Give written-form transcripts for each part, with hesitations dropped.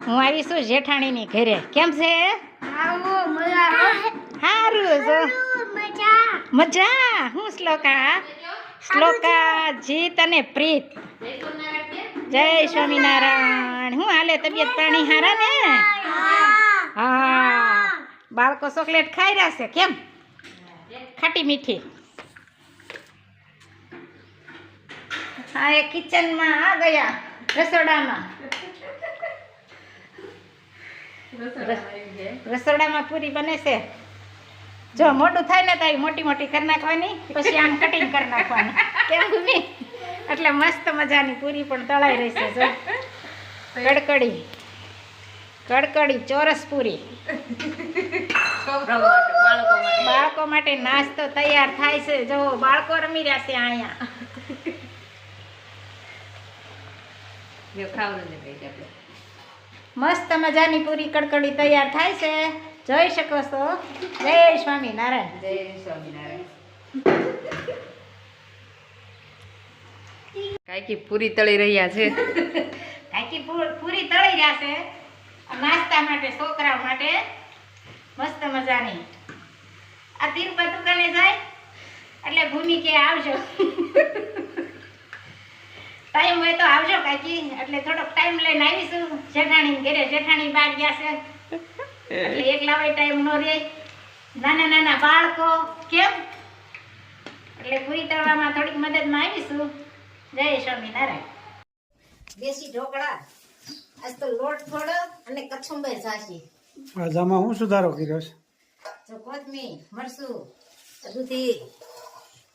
હું આવી છું જેઠાણીની ઘરે. કેમ છે? સારું છે. મજા. હું શ્લોકા જીત અને પ્રીત. જય સ્વામિનારાયણ. હું હાલે તબિયત પાણી હારા ને? હા. બાળકો ચોકલેટ ખાઈ રહ્યા છે. કેમ? ખાટી મીઠી. હા, એ કિચનમાં આ ગયા રસોડામાં. રસોડામાં પૂરી બને છે. જો મોટું થાય ને તો મોટી મોટી કરી નાખવાની, પછી આમ કટિંગ કરી નાખવાની. કેમ ભૂમિ? એટલે મસ્ત મજાની પૂરી પણ તળાઈ રહેશે. જો કડકડી કડકડી ચોરસ પૂરી. બાળકો માટે નાસ્તો તૈયાર થાય છે. જો બાળકો રમી રહ્યા છે અહીંયા. મસ્ત મજાની પૂરી કડકડી તૈયાર થાય છે. જોઈ શકો છો. જય સ્વામિનારાયણ. જય સ્વામિનારાયણ. કાકી પૂરી તળી રહ્યા છે. કાકી પૂરી તળી રહ્યા છે નાસ્તા માટે, છોકરાઓ માટે. મસ્ત મજાની. આ તીરપા દુકાને જાય એટલે ભૂમિ કે આવજો. ટાઈમ હોય તો આવજો કાકી. એટલે થોડોક ટાઈમ લઈને આવીશું જેઠાણી ઘરે. જેઠાણી બહાર ગયા છે એટલે એકલા હોય ટાઈમ નો રહે. નાના નાના બાળકો કેમ, એટલે પૂરી તળવામાં થોડીક મદદમાં આવીશું. જય સ્વામિનારાયણ. દેશી ઢોકળા. આજ તો લોટ થોડો અને કચુંબર સાચી. આમાં હું સુધારો કર્યો છે? તો કોથમીર, મરચું, દૂધી,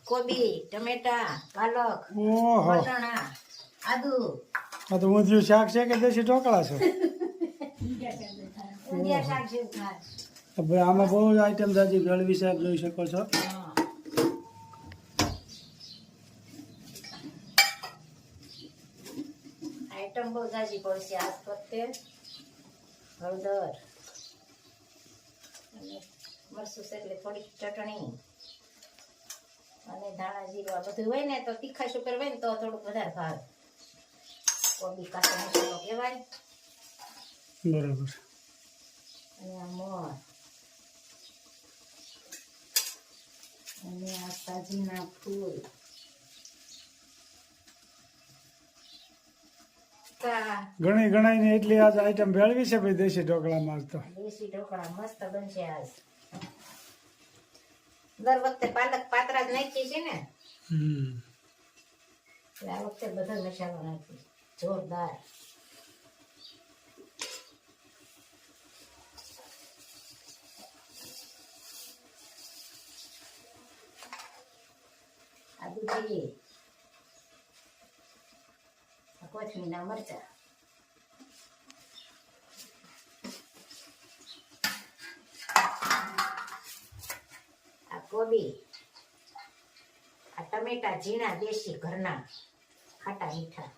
કોબી, ટમેટા, પાલક, ઓહો, વટાણા, આદુ. આ તો ઊંધિયું શાક છે કે દેશી ઢોકળા છે? ઊંધિયા શાક જેવું થાય. તો ભાઈ આમાં બહુ જ આઈટમ જાજી ગળવી છે, આપ જોઈ શકો છો. હા. આઈટમ બહુ જાજી પડશે. આ વખતે હળદર અને મરચું છે એટલે થોડીક ચટણી અને ધાણા જીરું આ બધું હોય ને તો તીખાશ ઉપર હોય ને તો થોડુંક વધારે ભાવે. કોબી કાચો મસાલો કહેવાય. બરાબર. અને આ મોર અને આ સાજીના ફૂલ. ઘણી ગણાઈને એટલી આજ આઈટમ ભેળવી છે ભાઈ દેશી ઢોકળામાં. આજ તો દેશી ઢોકળા મસ્ત બનશે આજ. દર વખતે પાલક પાત્રા જ નાખીએ છે ને, એટલે આ વખતે બધો મસાલો નાખી જોરદાર. આ દૂધી, કોથમીરના મરચા, આ કોબી, આ ટમેટા ઝીણા દેશી ઘરના ખાટા મીઠા,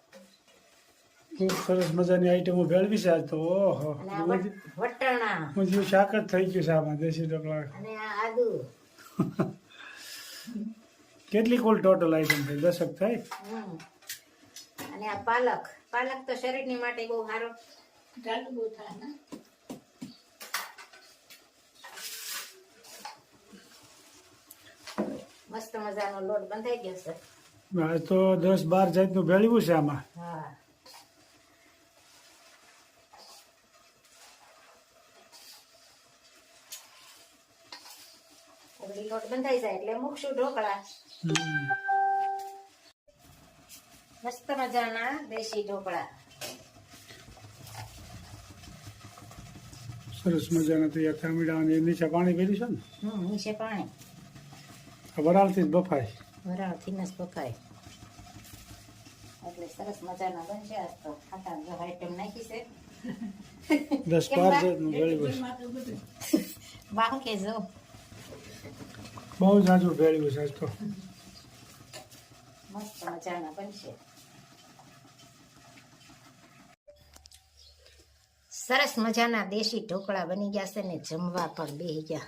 ખૂબ સરસ મજાની આઈટમો ભેળવી છે આજ તો. ઓહો, અને આ વટાણા, ઊંધિયું શાક જ થઈ ગયું છે આમાં દેશી ઢોકળા. અને આ આદુ. કેટલી કુલ ટોટલ આઈટમ થઈ? 10 થઈ. અને આ પાલક. પાલક તો શરીરની માટે બહુ સારો. બહુ થાય ને. મસ્ત મજાનો લોટ બંધાઈ ગયો છે. આ તો 10-12 જાતનું ભેળવ્યું છે આમાં. હા. લોટ બંધાઈ જાય એટલે મૂકશું ઢોકળા. મસ્ત મજાના દેશી ઢોકળા. સરસ મજાના તૈયાર થયા. નીચે પાણી ભર્યું છે ને? નીચે પાણી. વરાળથી જ બફાય. વરાળથી જ બફાય એટલે સરસ મજાના બનશે. આજ તો ખાટા આઈટમ નાખી છે. 10-12 જાતનું ભેળવ્યું છે. બાહુ કે જો બહુ જાજુ ભેળવ્યું છે આજ તો. મસ્ત મજાના બનશે. સરસ મજાના દેશી ઢોકળા બની ગયા છે ને જમવા પણ બેસી ગયા.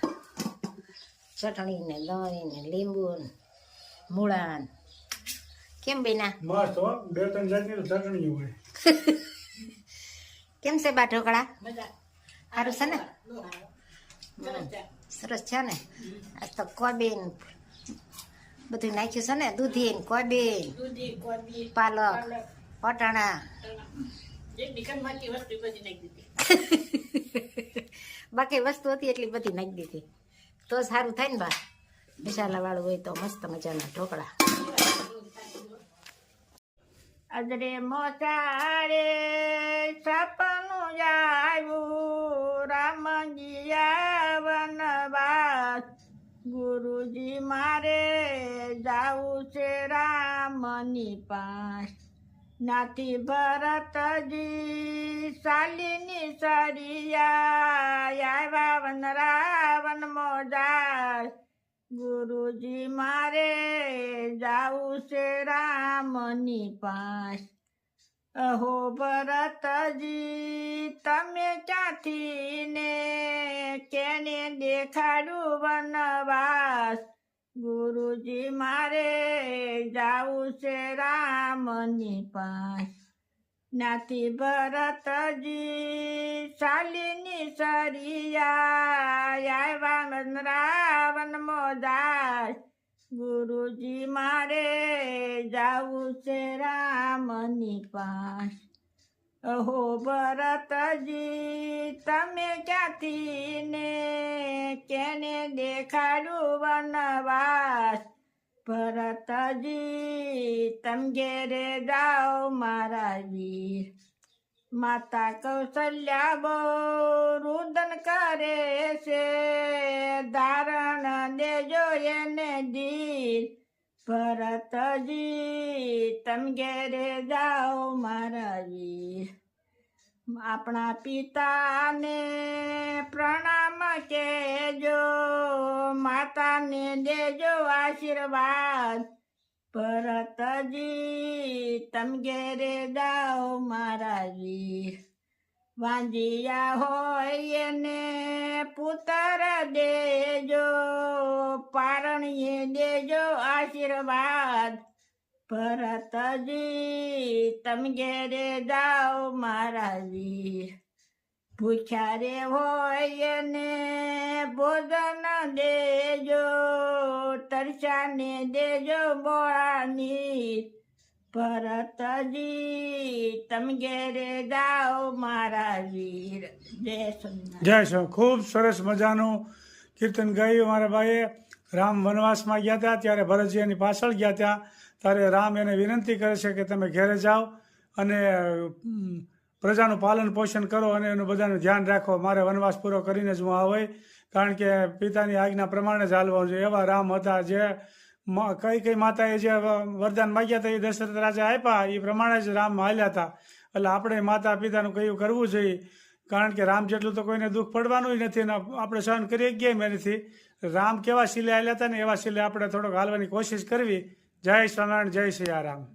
ચટણી ને દહીં ને લીંબુ ને મૂળા. કેમ બેના? મસ્ત હો. 2-3 જાતની ચટણી હોય. કેમ છે બા ઢોકળા સારું છે ને સરસ છે ને આજ તો કોબીન બધું નાખ્યું છે ને દૂધી ને કોબીન પાલક વટાણા બાકી વસ્તુ હતી એટલી બધી નાખી દીધી તો સારું થાય ને બા મસાલા વાળું હોય તો મસ્ત મજાના ઢોકળા અજરે મોચારે સપનું આવ્યું રામજી વનવાસ ગુરુજી મારે જાવું છે રામની પાસ નાથી ભરતજી શાલિની સરિયા આવ્યા વન રાવણ મોજાસ ગુરુજી મારે જાવું છે રામની પાસ અહો ભરતજી તમે ક્યાંથી ને કેને દેખાડું વનવાસ ગુરુજી મારે જાવું છે રામની પાસ નાથી ભરતજી શાલિની સરિયા આવ્યા રાવણ મોદાસ ગુરુજી મારે જાવું છે રામની પાસ અહો ભરતજી તમે ક્યાંથી ને કેને દેખાડું વનવાસ ભરતજી તમ ઘેરે જાઓ મારા વીર માતા કૌશલ્યા બહુ રુદન કરે છે ધારણ દેજો એને ધીર ભરતજી તમ ઘેરે જાઓ મારા વીર આપણા પિતાને પ્રણામ કહેજો માતાને દેજો આશીર્વાદ ભરતજી તમ ઘેરે જાઓ મારા વીર વાંજિયા હોય એને પુત્ર દેજો પારણીએ દેજો આશીર્વાદ ભરતજી તમ ઘેરે જાઓ મારા વીર ભૂખ્યા રે હોય એને ભોજન દેજો તરસાને દેજો બોળાની ભરતજી તમ ઘેરે જાઓ મારા વીર જય સોમનાથ જય શ્રી ખૂબ સરસ મજાનું કીર્તન ગાયું મારા ભાઈએ રામ વનવાસમાં ગયા હતા ત્યારે ભરતજી એની પાછળ ગયા ત્યાં ત્યારે રામ એને વિનંતી કરે છે કે તમે ઘેરે જાઓ અને પ્રજાનું પાલન પોષણ કરો અને એનું બધાનું ધ્યાન રાખો મારે વનવાસ પૂરો કરીને જ હું આવે કારણ કે પિતાની આજ્ઞા પ્રમાણે જ હાલવાનું છે એવા રામ હતા જે કઈ માતાએ જે વરદાન માગ્યા હતા એ દશરથ રાજા આપ્યા એ પ્રમાણે જ રામ હાલ્યા હતા એટલે આપણે માતા પિતાનું કયું કરવું જોઈએ કારણ કે રામ જેટલું તો કોઈને દુઃખ પડવાનું નથી ને આપણે સહન કરી ગયા એનાથી રામ કેવા શીલે હાલ્યા હતા ને એવા શીલે આપણે થોડોક હાલવાની કોશિશ કરવી જય સ્વામિનારાયણ જય સિયારામ